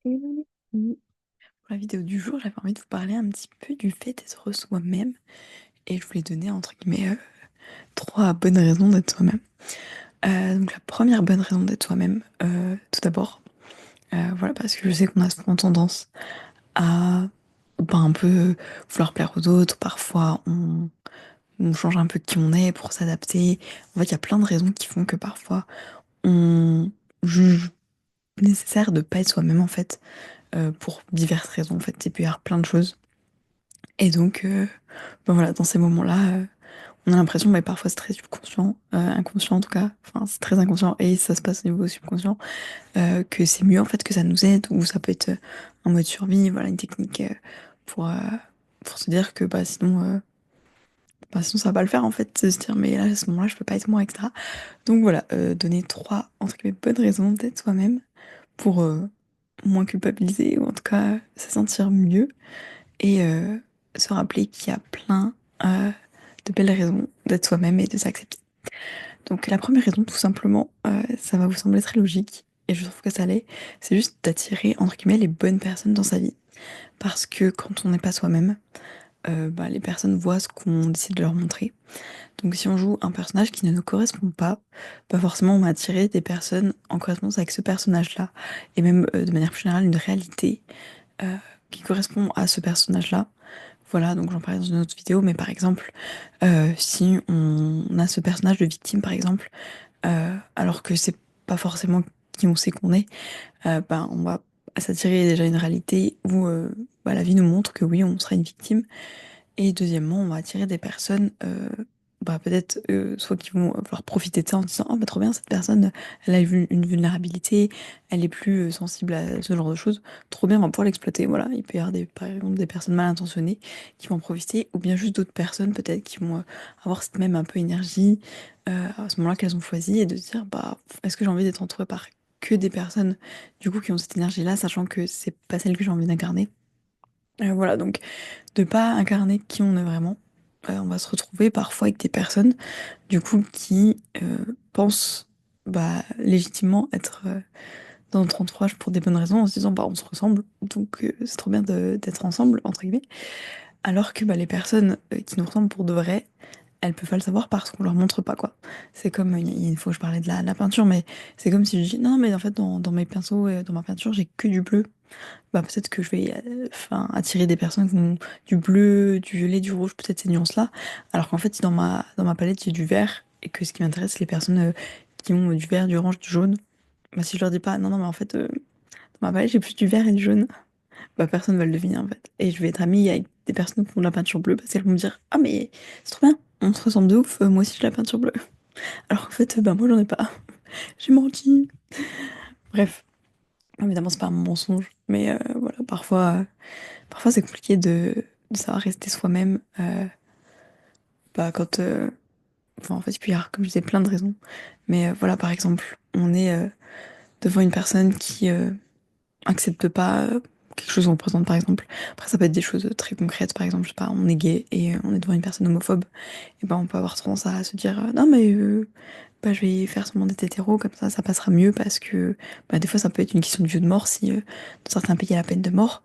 Pour la vidéo du jour, j'avais envie de vous parler un petit peu du fait d'être soi-même et je voulais donner entre guillemets trois bonnes raisons d'être soi-même. Donc la première bonne raison d'être soi-même, tout d'abord, voilà parce que je sais qu'on a souvent tendance à un peu vouloir plaire aux autres. Parfois on change un peu qui on est pour s'adapter. En fait, il y a plein de raisons qui font que parfois on juge nécessaire de pas être soi-même en fait, pour diverses raisons en fait. Il peut y avoir plein de choses. Et donc, voilà, dans ces moments-là, on a l'impression, mais parfois c'est très subconscient, inconscient en tout cas, enfin c'est très inconscient et ça se passe au niveau subconscient, que c'est mieux en fait que ça nous aide ou ça peut être un mode survie, voilà, une technique pour, euh, pour se dire que sinon ça va pas le faire en fait, de se dire mais là à ce moment-là je peux pas être moi, etc. Donc voilà, donner trois entre guillemets bonnes raisons d'être soi-même pour moins culpabiliser ou en tout cas se sentir mieux et se rappeler qu'il y a plein de belles raisons d'être soi-même et de s'accepter. Donc la première raison, tout simplement, ça va vous sembler très logique, et je trouve que ça l'est, c'est juste d'attirer, entre guillemets, les bonnes personnes dans sa vie. Parce que quand on n'est pas soi-même, les personnes voient ce qu'on décide de leur montrer. Donc si on joue un personnage qui ne nous correspond pas, forcément on va attirer des personnes en correspondance avec ce personnage-là, et même de manière plus générale une réalité euh, qui correspond à ce personnage-là. Voilà, donc j'en parlais dans une autre vidéo, mais par exemple, si on a ce personnage de victime, par exemple, alors que c'est pas forcément qui on sait qu'on est, on va s'attirer déjà une réalité où la vie nous montre que oui, on sera une victime. Et deuxièmement, on va attirer des personnes, peut-être soit qui vont vouloir profiter de ça en disant, oh bah trop bien, cette personne, elle a une vulnérabilité, elle est plus sensible à ce genre de choses, trop bien, on va pouvoir l'exploiter. Voilà, il peut y avoir par exemple des personnes mal intentionnées qui vont en profiter, ou bien juste d'autres personnes peut-être qui vont avoir cette même un peu énergie à ce moment-là qu'elles ont choisi, et de se dire, bah est-ce que j'ai envie d'être entourée par que des personnes du coup qui ont cette énergie-là, sachant que c'est pas celle que j'ai envie d'incarner. Voilà, donc de pas incarner qui on est vraiment. On va se retrouver parfois avec des personnes, du coup, qui pensent légitimement être dans notre entourage pour des bonnes raisons, en se disant bah on se ressemble, donc c'est trop bien d'être ensemble, entre guillemets. Alors que les personnes qui nous ressemblent pour de vrai, elles peuvent pas le savoir parce qu'on leur montre pas quoi. C'est comme, il y a une fois je parlais de la peinture, mais c'est comme si je dis non mais en fait dans mes pinceaux, dans ma peinture j'ai que du bleu. Peut-être que je vais attirer des personnes qui ont du bleu, du violet, du rouge, peut-être ces nuances-là. Alors qu'en fait, dans ma palette, j'ai du vert et que ce qui m'intéresse, c'est les personnes qui ont du vert, du orange, du jaune. Si je leur dis pas, non, non, mais en fait, dans ma palette, j'ai plus du vert et du jaune, personne va le deviner en fait. Et je vais être amie avec des personnes qui font de la peinture bleue parce qu'elles vont me dire, ah, mais c'est trop bien, on se ressemble de ouf, moi aussi j'ai la peinture bleue. Alors qu'en fait, moi j'en ai pas. J'ai menti. Bref, évidemment, c'est pas un mensonge, mais voilà, parfois, c'est compliqué de savoir rester soi-même. Quand, en fait, il peut y avoir, comme je disais, plein de raisons. Mais voilà, par exemple, on est devant une personne qui accepte pas quelque chose qu'on présente, par exemple. Après, ça peut être des choses très concrètes. Par exemple, je sais pas, on est gay et on est devant une personne homophobe. Et on peut avoir tendance à se dire, non, mais je vais faire semblant d'être hétéro, comme ça passera mieux parce que des fois, ça peut être une question de vie ou de mort si dans certains pays, il y a la peine de mort.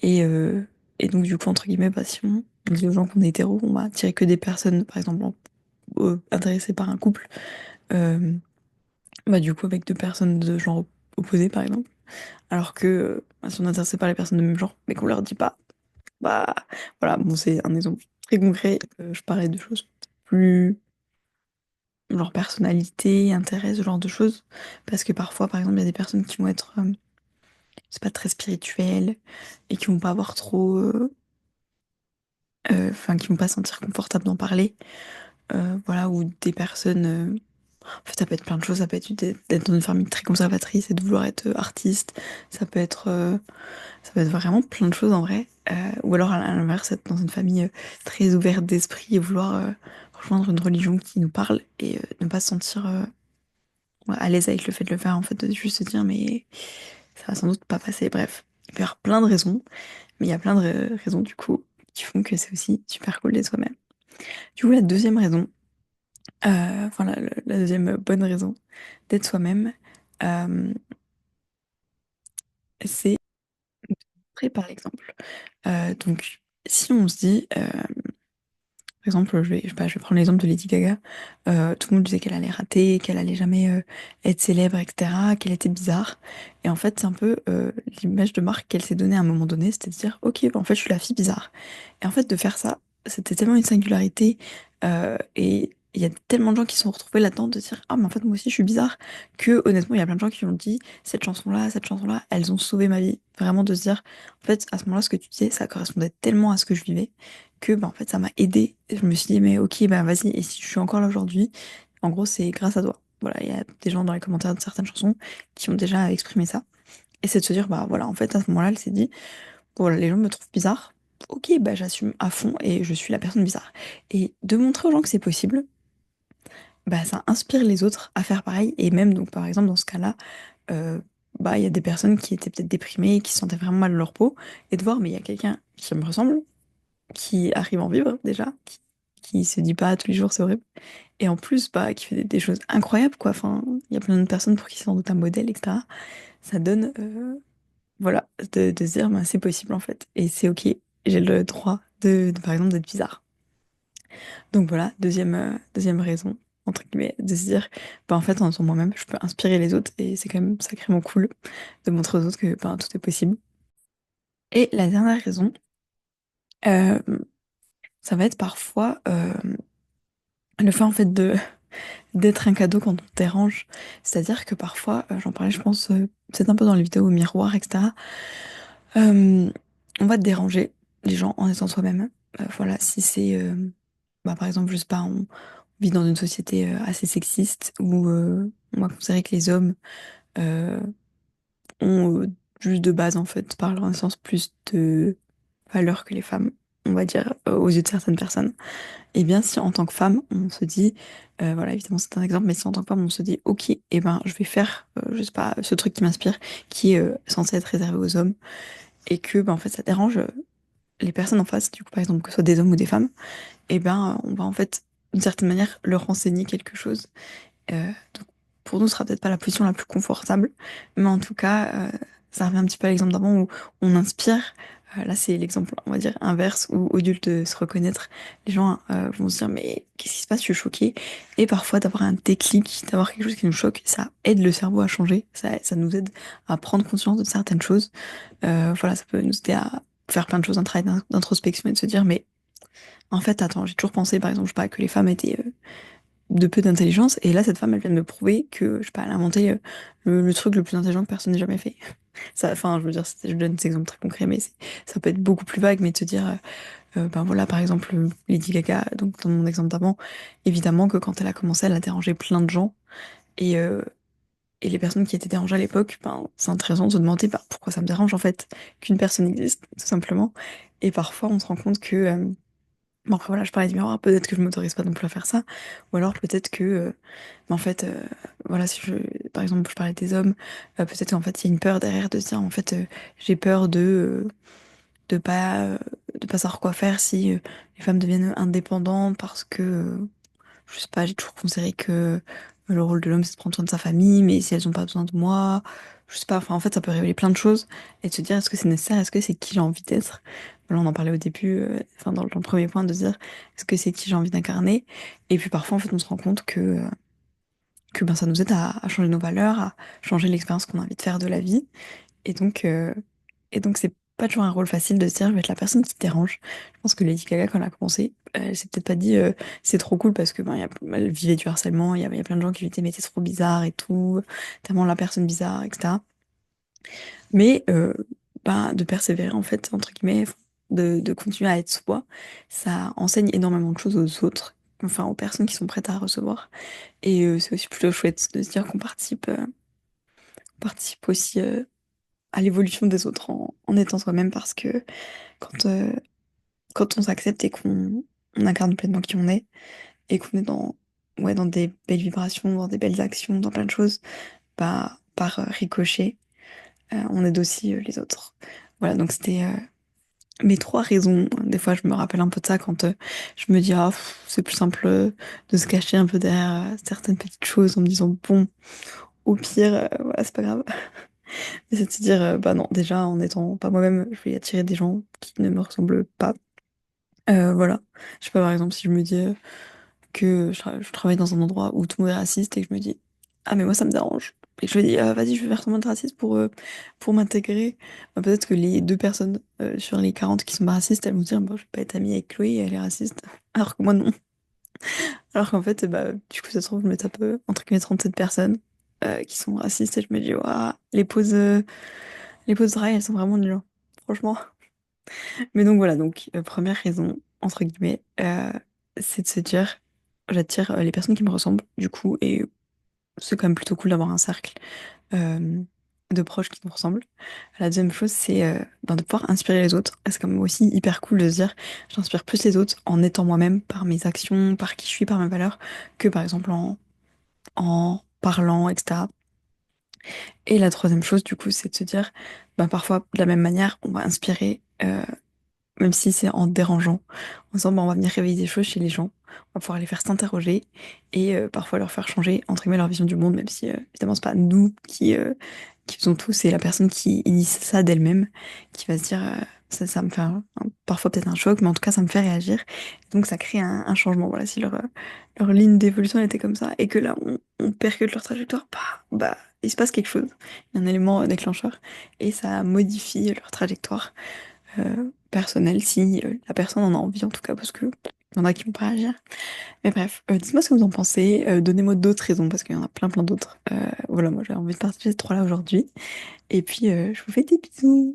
Et, euh, et donc, du coup, entre guillemets, si on dit aux gens qu'on est hétéro, on va attirer que des personnes, par exemple, intéressées par un couple, euh, du coup, avec deux personnes de genre opposé, par exemple. Alors que si on est intéressé par les personnes de même genre, mais qu'on leur dit pas, bah, voilà, bon, c'est un exemple très concret. Je parlais de choses plus, genre personnalité, intérêt, ce genre de choses. Parce que parfois, par exemple, il y a des personnes qui vont être, c'est pas très spirituelles et qui vont pas avoir trop. Qui vont pas se sentir confortables d'en parler. Voilà, ou des personnes. En fait, ça peut être plein de choses. Ça peut être d'être dans une famille très conservatrice et de vouloir être artiste. Ça peut être, euh, ça peut être vraiment plein de choses en vrai. Ou alors, à l'inverse, être dans une famille très ouverte d'esprit et vouloir rejoindre une religion qui nous parle et ne pas se sentir à l'aise avec le fait de le faire. En fait, de juste se dire, mais ça va sans doute pas passer. Bref, il peut y avoir plein de raisons. Mais il y a plein de raisons, du coup, qui font que c'est aussi super cool d'être soi-même. Du coup, la deuxième raison, la deuxième bonne raison d'être soi-même, euh, c'est montrer par l'exemple. Donc, si on se dit, par exemple, je sais pas, je vais prendre l'exemple de Lady Gaga. Tout le monde disait qu'elle allait rater, qu'elle allait jamais être célèbre, etc., qu'elle était bizarre. Et en fait, c'est un peu l'image de marque qu'elle s'est donnée à un moment donné, c'était de dire, ok, bah, en fait, je suis la fille bizarre. Et en fait, de faire ça, c'était tellement une singularité. Et il y a tellement de gens qui se sont retrouvés là-dedans de dire, ah, mais en fait, moi aussi, je suis bizarre. Que honnêtement, il y a plein de gens qui ont dit, cette chanson-là, elles ont sauvé ma vie. Vraiment de se dire, en fait, à ce moment-là, ce que tu disais, ça correspondait tellement à ce que je vivais que bah, en fait ça m'a aidé. Je me suis dit mais ok bah vas-y, et si je suis encore là aujourd'hui, en gros c'est grâce à toi. Voilà, il y a des gens dans les commentaires de certaines chansons qui ont déjà exprimé ça. Et c'est de se dire bah voilà, en fait à ce moment-là elle s'est dit voilà, les gens me trouvent bizarre, ok bah j'assume à fond et je suis la personne bizarre. Et de montrer aux gens que c'est possible, bah ça inspire les autres à faire pareil. Et même donc par exemple dans ce cas-là, euh, bah il y a des personnes qui étaient peut-être déprimées, qui se sentaient vraiment mal de leur peau, et de voir mais il y a quelqu'un qui me ressemble, qui arrive à en vivre déjà, qui se dit pas tous les jours c'est horrible, et en plus bah, qui fait des choses incroyables quoi. Enfin, il y a plein de personnes pour qui c'est sans doute un modèle, etc. Ça donne, voilà, de se dire bah, c'est possible en fait, et c'est ok, j'ai le droit par exemple d'être bizarre. Donc voilà, deuxième raison, entre guillemets, de se dire bah, en fait en étant moi-même, je peux inspirer les autres, et c'est quand même sacrément cool de montrer aux autres que bah, tout est possible. Et la dernière raison, euh, ça va être parfois le fait en fait d'être un cadeau quand on te dérange. C'est-à-dire que parfois, j'en parlais, je pense, c'est un peu dans les vidéos au miroir, etc. On va te déranger, les gens, en étant soi-même. Voilà, si c'est, bah, par exemple, je sais pas, on vit dans une société assez sexiste où on va considérer que les hommes euh, ont juste de base, en fait, par leur naissance, plus de valeur que les femmes, on va dire, aux yeux de certaines personnes. Et bien, si en tant que femme, on se dit, voilà, évidemment, c'est un exemple, mais si en tant que femme, on se dit, ok, et ben, je vais faire, je sais pas, ce truc qui m'inspire, qui est censé être réservé aux hommes, et que, ben, en fait, ça dérange les personnes en face, du coup, par exemple, que ce soit des hommes ou des femmes, et ben, on va, en fait, d'une certaine manière, leur enseigner quelque chose. Donc, pour nous, ce sera peut-être pas la position la plus confortable, mais en tout cas, ça revient un petit peu à l'exemple d'avant où on inspire. Là, c'est l'exemple, on va dire, inverse, où au lieu de se reconnaître, les gens vont se dire, mais qu'est-ce qui se passe? Je suis choquée. Et parfois, d'avoir un déclic, d'avoir quelque chose qui nous choque, ça aide le cerveau à changer, ça nous aide à prendre conscience de certaines choses. Voilà, ça peut nous aider à faire plein de choses, un travail d'introspection et de se dire, mais en fait, attends, j'ai toujours pensé, par exemple, je sais pas, que les femmes étaient de peu d'intelligence. Et là, cette femme, elle vient de me prouver que, je sais pas, elle a inventé le truc le plus intelligent que personne n'ait jamais fait. Ça, enfin, je veux dire, je donne des exemples très concrets, mais ça peut être beaucoup plus vague, mais de se dire, ben voilà, par exemple, Lady Gaga, donc dans mon exemple d'avant, évidemment que quand elle a commencé, elle a dérangé plein de gens. Et, euh, et les personnes qui étaient dérangées à l'époque, ben, c'est intéressant de se demander bah, pourquoi ça me dérange en fait qu'une personne existe, tout simplement. Et parfois, on se rend compte que bon, après voilà, je parlais du miroir, peut-être que je m'autorise pas non plus à faire ça, ou alors peut-être que, mais en fait, voilà, si je, par exemple, je parlais des hommes, peut-être qu'en fait, il y a une peur derrière de se dire, en fait, j'ai peur de pas, euh, de pas savoir quoi faire si les femmes deviennent indépendantes parce que, je sais pas, j'ai toujours considéré que le rôle de l'homme, c'est de prendre soin de sa famille, mais si elles ont pas besoin de moi, je sais pas, enfin, en fait, ça peut révéler plein de choses, et de se dire, est-ce que c'est nécessaire, est-ce que c'est qui j'ai envie d'être? Voilà, on en parlait au début, enfin, dans le premier point, de se dire, est-ce que c'est qui j'ai envie d'incarner? Et puis parfois, en fait, on se rend compte que ben, ça nous aide à changer nos valeurs, à changer l'expérience qu'on a envie de faire de la vie. Et donc, euh, et donc c'est pas toujours un rôle facile de se dire, je vais être la personne qui te dérange. Je pense que Lady Gaga, quand elle a commencé, elle s'est peut-être pas dit, c'est trop cool parce que ben, elle vivait du harcèlement, il y a plein de gens qui lui disaient, mais t'es trop bizarre et tout, tellement la personne bizarre, etc. Mais ben, de persévérer, en fait, entre guillemets, de continuer à être soi, ça enseigne énormément de choses aux autres, enfin aux personnes qui sont prêtes à recevoir. Et c'est aussi plutôt chouette de se dire qu'on participe aussi à l'évolution des autres en étant soi-même, parce que quand, euh, quand on s'accepte et qu'on incarne pleinement qui on est, et qu'on est ouais, dans des belles vibrations, dans des belles actions, dans plein de choses, bah, par ricochet, on aide aussi les autres. Voilà, donc c'était mes trois raisons. Des fois, je me rappelle un peu de ça quand je me dis, ah, c'est plus simple de se cacher un peu derrière certaines petites choses en me disant, bon, au pire, voilà, c'est pas grave. Et c'est de se dire, bah non, déjà, en étant pas moi-même, je vais attirer des gens qui ne me ressemblent pas. Voilà. Je sais pas, par exemple, si je me dis que je travaille dans un endroit où tout le monde est raciste et que je me dis, ah, mais moi, ça me dérange. Et que je me dis, ah, vas-y, je vais faire semblant de raciste pour m'intégrer. Bah, peut-être que les deux personnes sur les 40 qui sont pas racistes, elles vont se dire, bon, je vais pas être amie avec Chloé, elle est raciste. Alors que moi, non. Alors qu'en fait, bah, du coup, ça se trouve, je me tape entre guillemets 37 personnes qui sont racistes et je me dis, waouh, les pauses de rail, elles sont vraiment nulles, hein. Franchement. Mais donc voilà, donc première raison, entre guillemets, c'est de se dire, j'attire les personnes qui me ressemblent, du coup, et c'est quand même plutôt cool d'avoir un cercle euh, de proches qui nous ressemblent. La deuxième chose, c'est ben, de pouvoir inspirer les autres. Et c'est quand même aussi hyper cool de se dire, j'inspire plus les autres en étant moi-même, par mes actions, par qui je suis, par mes valeurs, que par exemple en parlant, etc. Et la troisième chose, du coup, c'est de se dire, ben, parfois, de la même manière, on va inspirer même si c'est en dérangeant, en disant bah, on va venir réveiller des choses chez les gens, on va pouvoir les faire s'interroger et parfois leur faire changer entre guillemets leur vision du monde, même si évidemment c'est pas nous qui faisons tout, c'est la personne qui initie ça d'elle-même, qui va se dire ça me fait parfois peut-être un choc, mais en tout cas ça me fait réagir. Donc ça crée un changement. Voilà, si leur ligne d'évolution elle était comme ça et que là on percute leur trajectoire, bah il se passe quelque chose, il y a un élément déclencheur et ça modifie leur trajectoire personnel si la personne en a envie en tout cas parce que y en a qui vont pas agir. Mais bref, dites-moi ce que vous en pensez, donnez-moi d'autres raisons parce qu'il y en a plein d'autres. Voilà, moi j'ai envie de partager ces trois-là aujourd'hui. Et puis je vous fais des bisous.